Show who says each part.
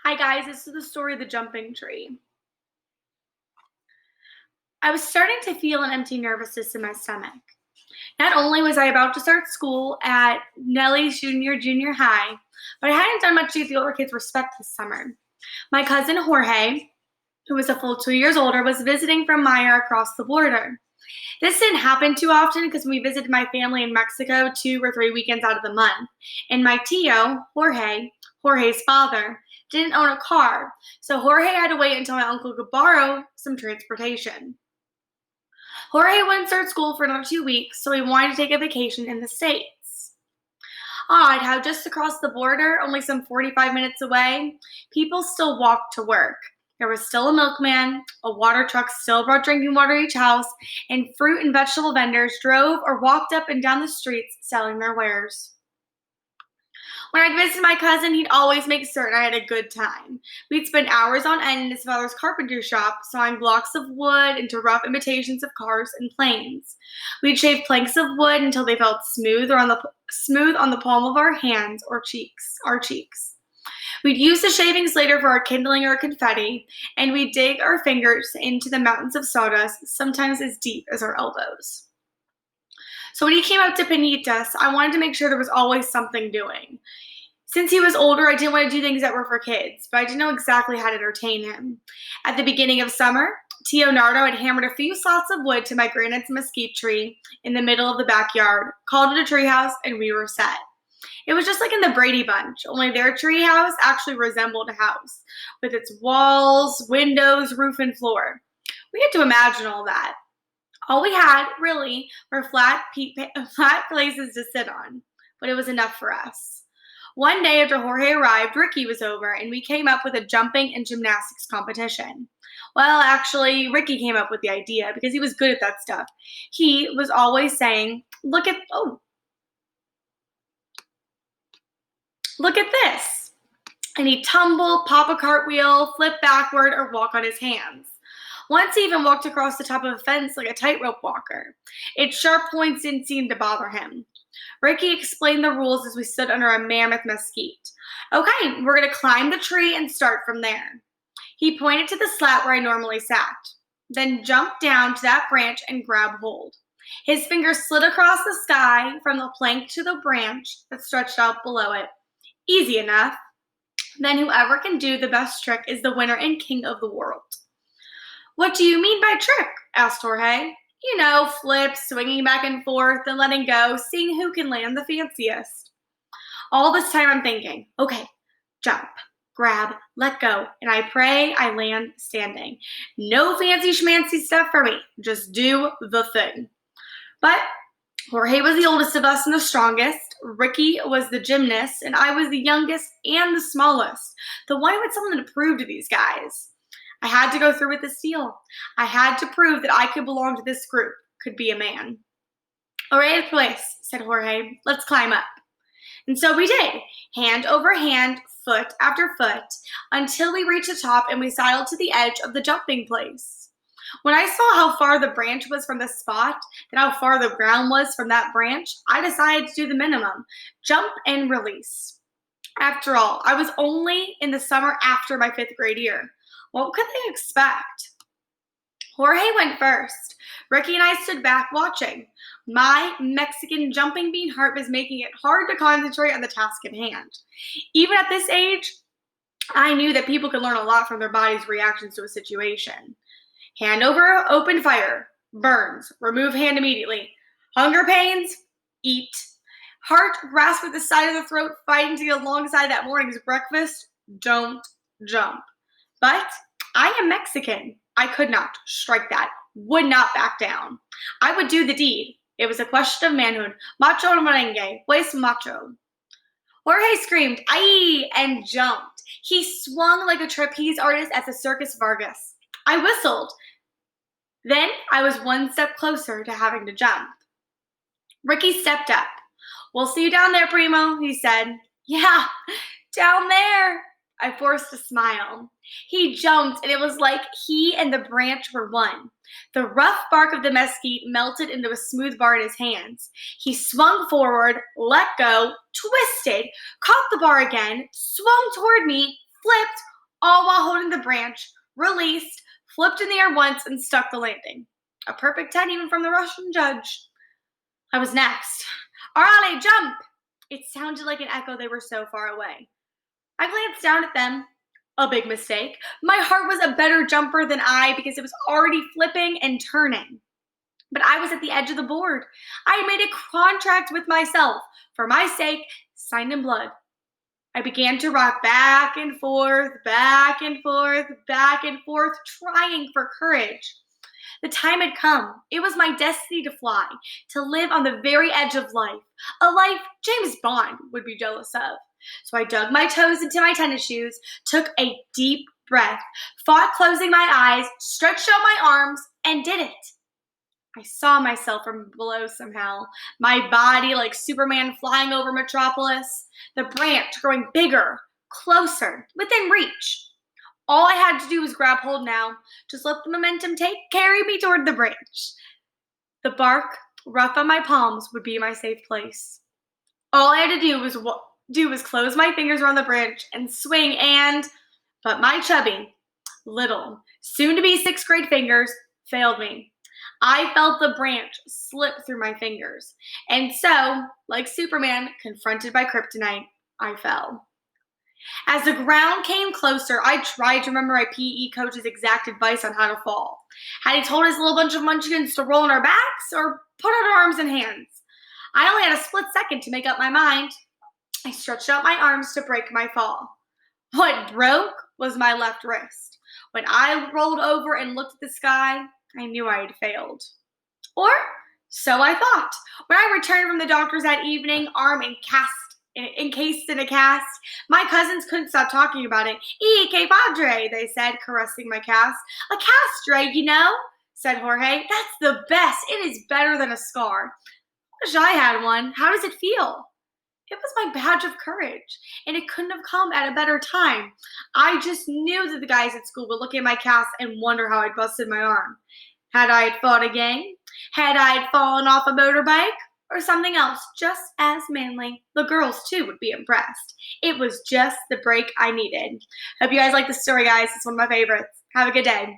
Speaker 1: Hi guys, this is the story of the jumping tree. I was starting to feel an empty nervousness in my stomach. Not only was I about to start school at Nellie's junior high, but I hadn't done much to get the older kids respect this summer. My cousin Jorge, who was a full 2 years older, was visiting from Maya across the border. This didn't happen too often because we visited my family in Mexico 2 or 3 weekends out of the month. And my tio, Jorge's father, didn't own a car, so Jorge had to wait until my uncle could borrow some transportation. Jorge wouldn't start school for another 2 weeks, so he wanted to take a vacation in the States. Odd how just across the border, only some 45 minutes away, people still walked to work. There was still a milkman, a water truck still brought drinking water to each house, and fruit and vegetable vendors drove or walked up and down the streets selling their wares. When I'd visit my cousin, he'd always make certain I had a good time. We'd spend hours on end in his father's carpentry shop, sawing blocks of wood into rough imitations of cars and planes. We'd shave planks of wood until they felt smooth on the palm of our hands or our cheeks. We'd use the shavings later for our kindling or confetti, and we'd dig our fingers into the mountains of sawdust, sometimes as deep as our elbows. So when he came up to Panitas, I wanted to make sure there was always something doing. Since he was older, I didn't want to do things that were for kids, but I didn't know exactly how to entertain him. At the beginning of summer, Tio Nardo had hammered a few slots of wood to my granite's mesquite tree in the middle of the backyard, called it a treehouse, and we were set. It was just like in the Brady Bunch, only their treehouse actually resembled a house, with its walls, windows, roof, and floor. We had to imagine all that. All we had, really, were flat places to sit on, but it was enough for us. One day after Jorge arrived, Ricky was over, and we came up with a jumping and gymnastics competition. Well, actually, Ricky came up with the idea because he was good at that stuff. He was always saying, look at this. And he'd tumble, pop a cartwheel, flip backward, or walk on his hands. Once he even walked across the top of a fence like a tightrope walker. Its sharp points didn't seem to bother him. Ricky explained the rules as we stood under a mammoth mesquite. Okay, we're going to climb the tree and start from there. He pointed to the slat where I normally sat, then jumped down to that branch and grabbed hold. His fingers slid across the sky from the plank to the branch that stretched out below it. Easy enough. Then whoever can do the best trick is the winner and king of the world. What do you mean by trick? Asked Jorge. You know, flips, swinging back and forth, and letting go, seeing who can land the fanciest. All this time I'm thinking, okay, jump, grab, let go, and I pray I land standing. No fancy schmancy stuff for me. Just do the thing. But Jorge was the oldest of us and the strongest. Ricky was the gymnast, and I was the youngest and the smallest. The one with something to prove to these guys. I had to go through with this deal. I had to prove that I could belong to this group, could be a man. All right, place, said Jorge. Let's climb up. And so we did, hand over hand, foot after foot, until we reached the top and we sidled to the edge of the jumping place. When I saw how far the branch was from the spot, and how far the ground was from that branch, I decided to do the minimum, jump and release. After all, I was only in the summer after my 5th grade year. What could they expect? Jorge went first. Ricky and I stood back watching. My Mexican jumping bean heart was making it hard to concentrate on the task at hand. Even at this age, I knew that people could learn a lot from their body's reactions to a situation. Hand over open fire. Burns. Remove hand immediately. Hunger pains. Eat. Heart grasp at the side of the throat, fighting to get alongside that morning's breakfast. Don't jump. But I am Mexican. I could not strike that. Would not back down. I would do the deed. It was a question of manhood. Macho merengue. Pues macho. Jorge screamed, "Ay!" and jumped. He swung like a trapeze artist at the Circus Vargas. I whistled. Then I was one step closer to having to jump. Ricky stepped up. "We'll see you down there, primo," he said. "Yeah, down there." I forced a smile. He jumped, and it was like he and the branch were one. The rough bark of the mesquite melted into a smooth bar in his hands. He swung forward, let go, twisted, caught the bar again, swung toward me, flipped, all while holding the branch, released, flipped in the air once, and stuck the landing. A perfect 10 even from the Russian judge. I was next. Arale, jump! It sounded like an echo, they were so far away. I glanced down at them. A big mistake. My heart was a better jumper than I because it was already flipping and turning. But I was at the edge of the board. I had made a contract with myself. For my sake, signed in blood. I began to rock back and forth, back and forth, back and forth, trying for courage. The time had come. It was my destiny to fly, to live on the very edge of life, a life James Bond would be jealous of. So I dug my toes into my tennis shoes, took a deep breath, fought closing my eyes, stretched out my arms, and did it. I saw myself from below somehow, my body like Superman flying over Metropolis, the branch growing bigger, closer, within reach. All I had to do was grab hold now, just let the momentum carry me toward the branch. The bark, rough on my palms, would be my safe place. All I had to do was close my fingers around the branch and swing but my chubby, little, soon-to-be sixth-grade fingers failed me. I felt the branch slip through my fingers. And so, like Superman confronted by kryptonite, I fell. As the ground came closer, I tried to remember my PE coach's exact advice on how to fall. Had he told his little bunch of munchkins to roll on our backs or put out our arms and hands? I only had a split second to make up my mind. I stretched out my arms to break my fall. What broke was my left wrist. When I rolled over and looked at the sky, I knew I had failed. Or so I thought. When I returned from the doctor's that evening, arm encased in a cast, my cousins couldn't stop talking about it. "E que padre," they said, caressing my cast. "A cast, right, you know?" said Jorge. "That's the best. It is better than a scar." Wish I had one. How does it feel? It was my badge of courage, and it couldn't have come at a better time. I just knew that the guys at school would look at my cast and wonder how I'd busted my arm. Had I fought a gang? Had I fallen off a motorbike? Or something else just as manly? The girls, too, would be impressed. It was just the break I needed. Hope you guys like the story, guys. It's one of my favorites. Have a good day.